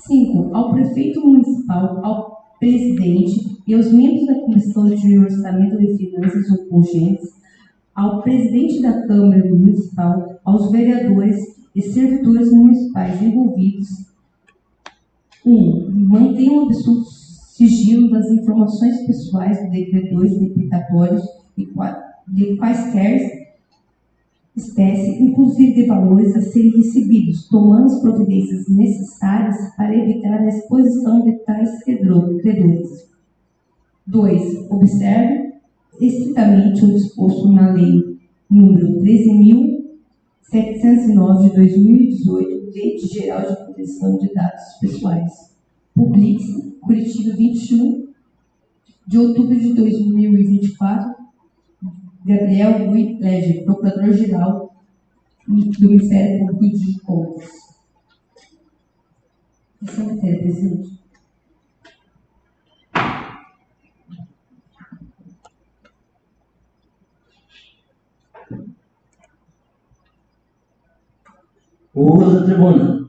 5. Ao prefeito municipal, ao presidente e aos membros da Comissão de Orçamento e Finanças ou congêneres, ao presidente da Câmara Municipal, aos vereadores e servidores municipais envolvidos. 1. Mantenham o absoluto sigilo das informações pessoais de devedores e precatórios de quaisquer espécie, inclusive de valores a serem recebidos, tomando as providências necessárias para evitar a exposição de tais credores. 2. Observe estritamente o disposto na Lei número 13.709 de 2018, Lei Geral de Proteção de Dados Pessoais. Publique-se, Curitiba, 21 de outubro de 2024, Gabriel Rui Lege, Procurador-Geral do Ministério Público de Contas. Essa é a matéria, presidente. O uso da tribuna.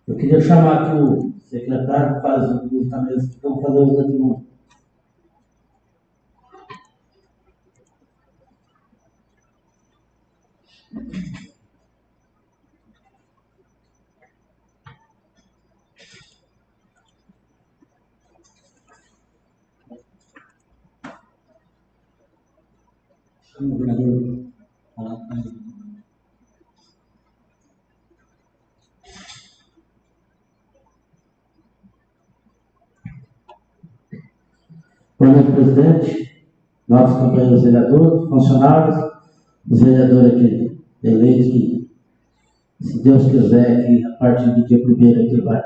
Eu queria chamar aqui o secretário para fazer o uso da mesa. Vamos fazer o uso da tribuna. Chama o vereador falar com ele. Boa noite, presidente, nossos companheiros vereadores, funcionários, os vereadores aqui eleitos, que, se Deus quiser, que a partir do dia 1º que vai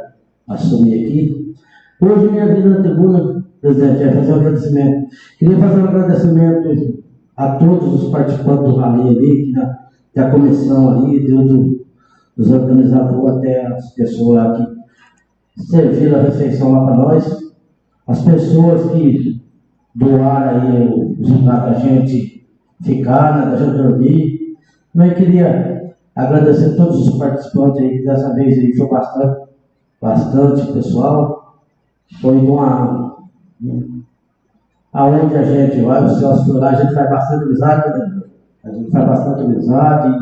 assumir aqui. Hoje, minha vida na tribuna, presidente, é fazer um agradecimento. Queria fazer um agradecimento a todos os participantes do rally ali, da comissão ali, dos organizadores, até as pessoas lá que serviram a refeição lá para nós, as pessoas que doaram aí o lugar para a gente ficar, né, para a gente dormir. Também queria agradecer a todos os participantes aí, que dessa vez aí foi bastante pessoal. Foi aonde a gente vai, o Celso foi lá, a gente faz bastante amizade, né? A gente faz bastante amizade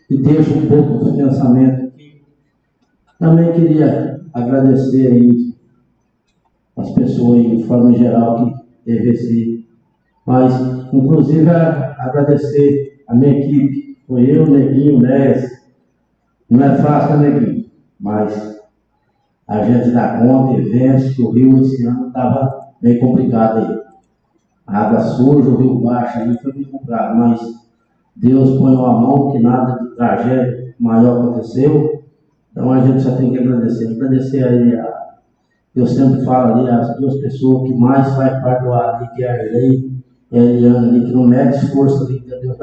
e deixa um pouco do pensamento aqui. Também queria agradecer aí as pessoas de forma geral que teve esse, mas inclusive agradecer a minha equipe, foi eu, Neguinho, Nes. Não é fácil, né, Neguinho? Mas a gente dá conta e vence que o rio esse ano estava bem complicado aí. A água suja, o rio baixo aí foi bem complicado, mas Deus põe a mão que nada de tragédia maior aconteceu. Então a gente só tem que agradecer. Agradecer aí eu sempre falo ali, as duas pessoas que mais faz parte do ar ali, que é a Arley e a Eliana ali, que não mede esforço ali, entendeu?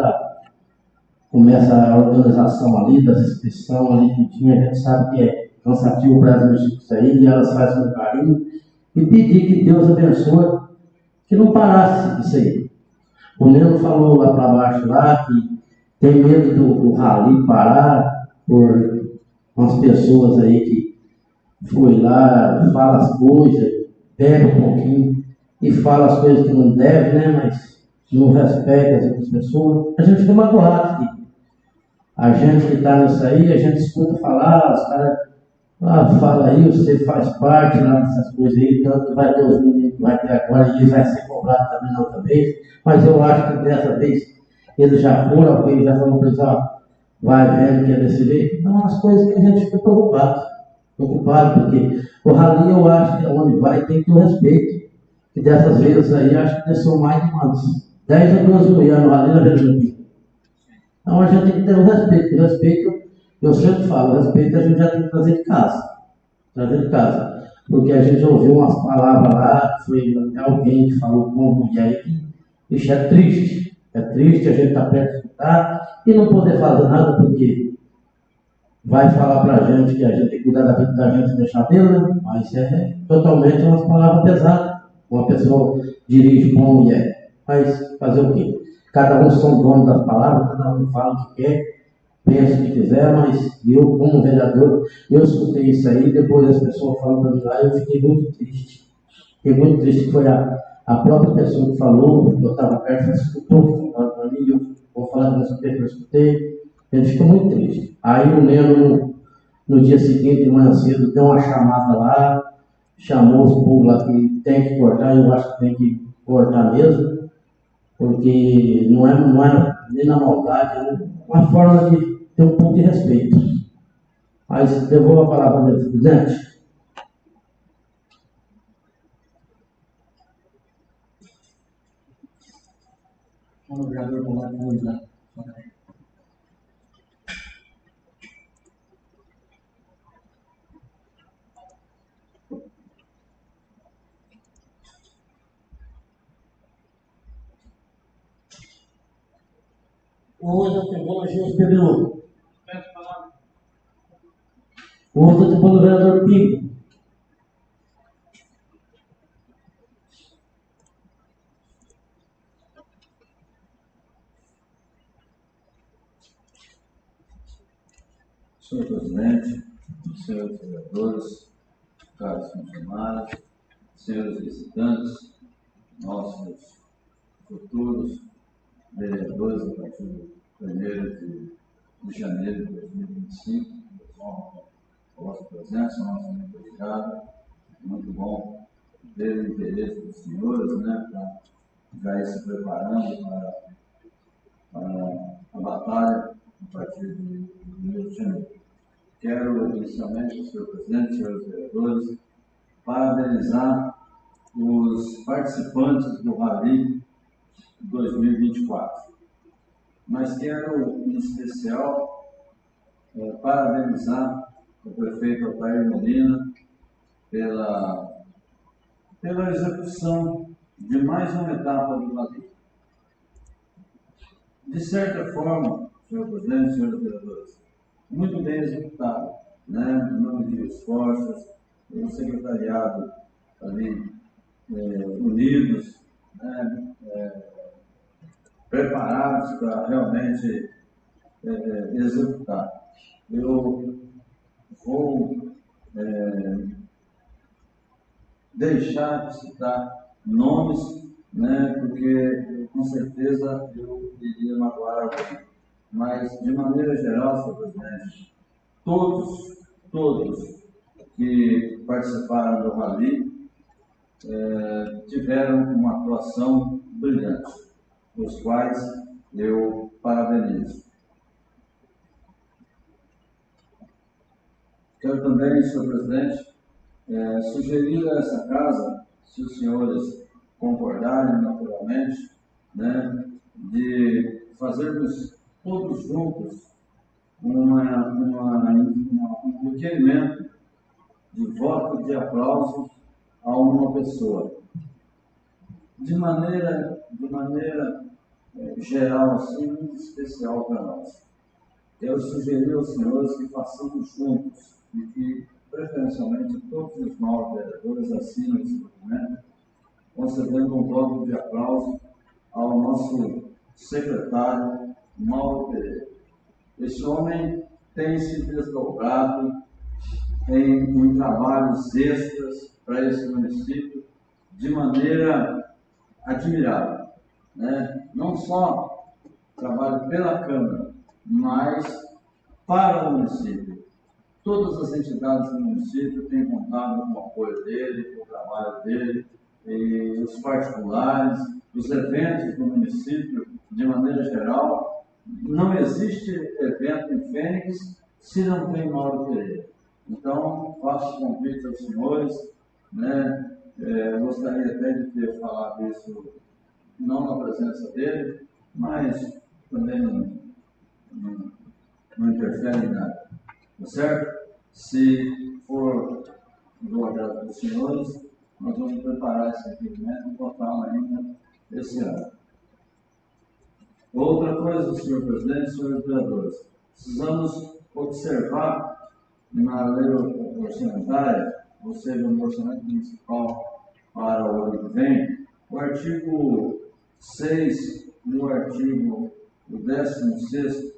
Começa a organização ali, das inscrições ali, tudinho, a gente sabe que é cansativo para elas mexer com isso aí, e elas fazem com carinho, e pedir que Deus abençoe, que não parasse isso aí. O Neno falou lá para baixo lá, que tem medo do rally parar, por umas pessoas aí que foi lá, fala as coisas, bebe um pouquinho, e fala as coisas que não deve, né, mas não respeita as outras pessoas. A gente fica magoado, filho. A gente que está nisso aí, a gente escuta falar, os caras fala aí, você faz parte lá dessas coisas aí, tanto que vai ter os meninos que vai ter agora, e vai ser cobrado também na outra vez, mas eu acho que dessa vez eles já foram, alguém já falou para eles, vai vendo que é desse jeito. Então, as coisas que a gente fica preocupado, porque o rally eu acho que onde vai tem que ter o respeito, e dessas vezes aí, acho que são mais de umas 10 ou 12 mulheres no rally na Vila. Então a gente tem que ter o respeito. O respeito, eu sempre falo, o respeito a gente já tem que trazer de casa. Porque a gente ouviu umas palavras lá, foi até alguém que falou com uma mulher que, isso é triste. É triste a gente estar perto de escutar e não poder fazer nada, porque vai falar pra gente que a gente tem que cuidar da vida da gente e deixar dele, né? Mas é totalmente umas palavras pesadas. Uma pessoa dirige com uma mulher. Mas fazer o quê? Cada um são dono das palavras, cada um fala o que quer, pensa o que quiser, mas eu, como vereador, eu escutei isso aí, depois as pessoas falam para mim lá, eu fiquei muito triste. Fiquei muito triste, que foi a própria pessoa que falou, eu estava perto, escutou o que falou para mim, eu vou falar que eu escutei, ele ficou muito triste. Aí o Neno, no dia seguinte, de manhã cedo, deu uma chamada lá, chamou os povos lá que tem que cortar, eu acho que tem que cortar mesmo, porque não é nem na maldade, é uma forma de ter um pouco de respeito. Mas devolvo a palavra para o presidente. O vereador Bolado foi lá. Hoje eu tenho elogios, Pedro. Hoje eu tenho o vereador Pinto. Senhor presidente, senhores vereadores, caros funcionários, senhores visitantes, nossos futuros vereadores a partir de 1º de janeiro de 2025, honra a vossa presença, nosso muito obrigado. Muito bom ver o interesse dos senhores, né, para já ir se preparando para a batalha a partir de 1º de janeiro. Quero, inicialmente, senhor presidente, senhores vereadores, parabenizar os participantes do Rally 2024. Mas quero, em especial, parabenizar o prefeito Altair Molina pela execução de mais uma etapa do Rally. De certa forma, senhor presidente, senhores vereadores, muito bem executado, né? No nome de esforços, o secretariado ali unidos, né? Preparados para realmente executar. Eu vou deixar de citar nomes, né? Porque com certeza eu iria magoar alguém. Mas, de maneira geral, senhor presidente, todos que participaram do Rally tiveram uma atuação brilhante, os quais eu parabenizo. Quero também, senhor presidente, sugerir a essa casa, se os senhores concordarem naturalmente, né, de fazermos todos juntos um requerimento de voto de aplauso a uma pessoa. De maneira geral, assim, muito especial para nós. Eu sugeri aos senhores que façamos juntos e que, preferencialmente, todos os 9 vereadores assinam esse documento, concedendo um voto de aplauso ao nosso secretário, Mauro Pereira. Esse homem tem se desdobrado em trabalhos extras para esse município de maneira admirável, né? Não só trabalho pela Câmara, mas para o município. Todas as entidades do município têm contado com o apoio dele, com o trabalho dele, e os particulares, os eventos do município, de maneira geral. Não existe evento em Fênix se não tem Mauro Pereira. Então, faço convite aos senhores, né? Gostaria até de ter falado isso, não na presença dele, mas também não interfere em nada. Tá certo? Se for do agrado dos senhores, nós vamos preparar esse requerimento e votá-lo ainda esse ano. Outra coisa, senhor presidente, senhores vereadores, precisamos observar na lei orçamentária, ou seja, no orçamento municipal para o ano que vem, o artigo 6 e o 16º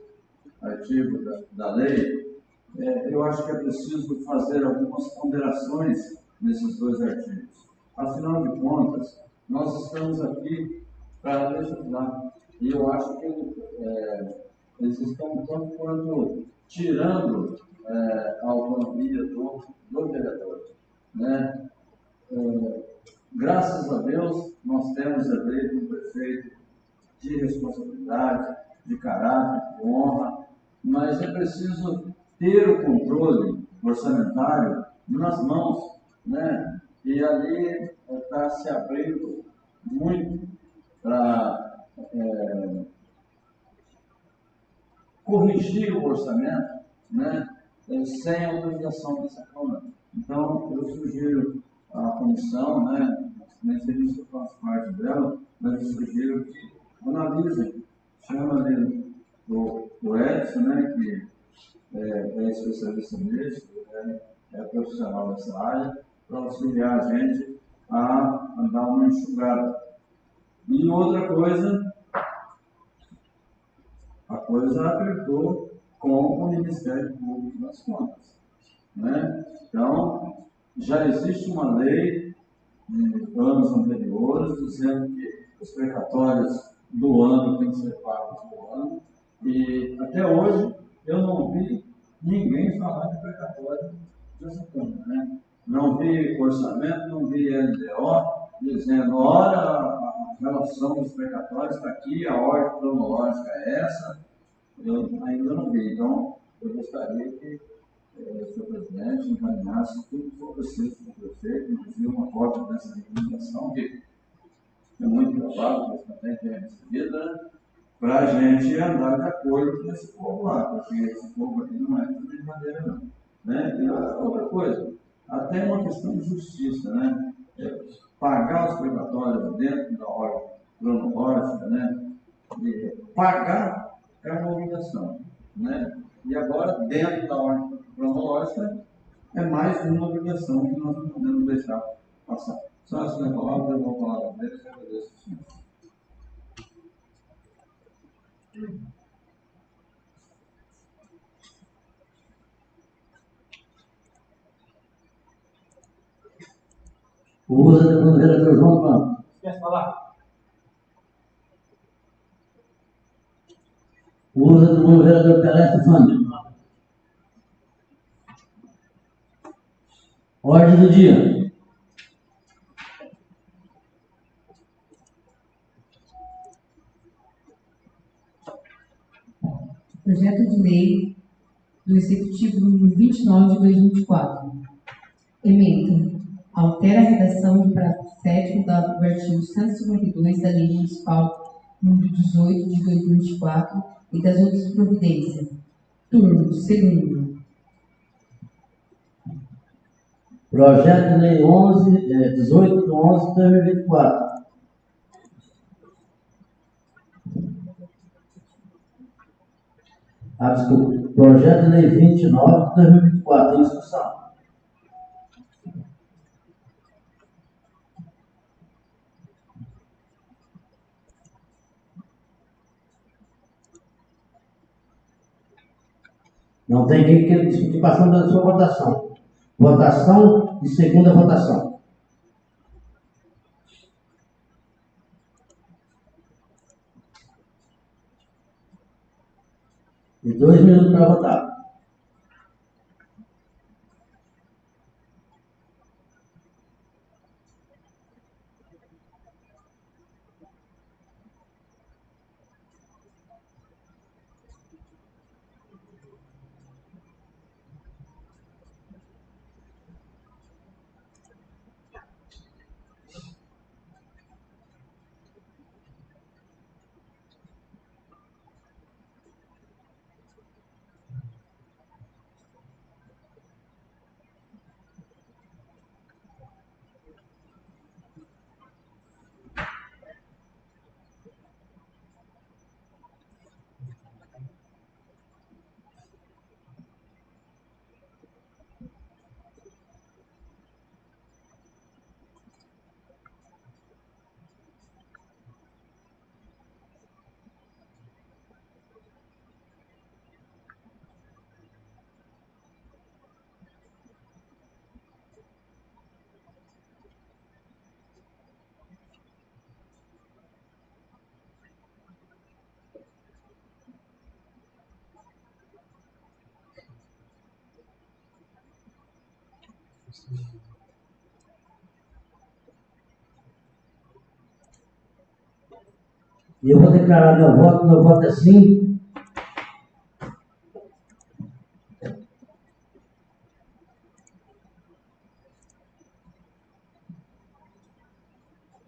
artigo da lei, eu acho que é preciso fazer algumas ponderações nesses 2 artigos. Afinal de contas, nós estamos aqui para legislar. E eu acho que eles estão tanto quanto tirando a autonomia do vereador, né? Graças a Deus, nós temos eleito um prefeito de responsabilidade, de caráter, de honra, mas é preciso ter o controle orçamentário nas mãos, né? E ali está se abrindo muito para corrigir o orçamento, né? Sem autorização dessa Câmara. Então, eu sugiro à comissão, né? Nem sei se eu faço parte dela, mas eu sugiro que analisem, chama ali o Edson, né? Que é especialista nisso, é profissional dessa área, para auxiliar a gente a dar uma enxugada. E outra coisa, a coisa apertou com o Ministério Público das Contas, né? Então, já existe uma lei de anos anteriores dizendo que os precatórios do ano têm que ser pagos no ano, e até hoje eu não vi ninguém falar de precatório dessa Câmara, né? Não vi orçamento, não vi LDO dizendo, olha, a relação dos precatórios está aqui, a ordem cronológica é essa. Eu ainda não vi. Então, eu gostaria que o senhor presidente encaminhasse tudo que for preciso para o prefeito, inclusive uma cópia dessa recomendação, que é muito provável, mas também tenha recebida, né? Para a gente andar de acordo com esse povo lá, porque esse povo aqui não é tudo de maneira, não. Né? E outra coisa, até uma questão de justiça, né? Pagar os precatórios dentro da ordem cronológica, né? E pagar é uma obrigação, né? E agora, dentro da ordem cronológica, é mais uma obrigação que nós não podemos deixar passar. Só assim na palavra, eu vou falar deles, eu agradeço o senhor. Usa do vereador João Campos. Quer falar? Usa do vereador Pelé Stefani. Ordem do dia. Projeto de lei do Executivo número 29 de 2024. Ementa. Altera a redação do parágrafo 7º do artigo 152 da Lei Municipal número 18 de 2024 e das outras providências, turno. Segundo. Projeto de Lei 18 de 11 de 2024. Desculpa. Projeto de Lei 29 de 2024. Em discussão. Não tem quem queira discutir, passando da sua votação. Votação e segunda votação. E 2 minutos para votar. E eu vou declarar meu voto é sim.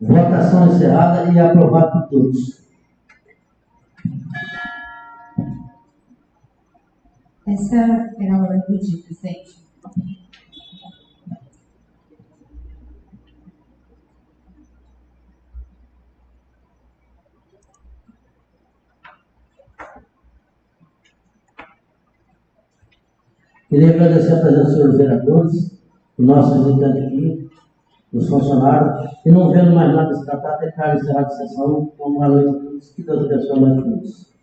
Votação encerrada e aprovado por todos. Essa era a hora do dia, presidente. Queria agradecer a presença dos senhores vereadores, o nosso visitante aqui, os funcionários, e não vendo mais nada se tratar, declaro encerrada a sessão. Uma boa noite a todos, que Deus abençoe a nós todos.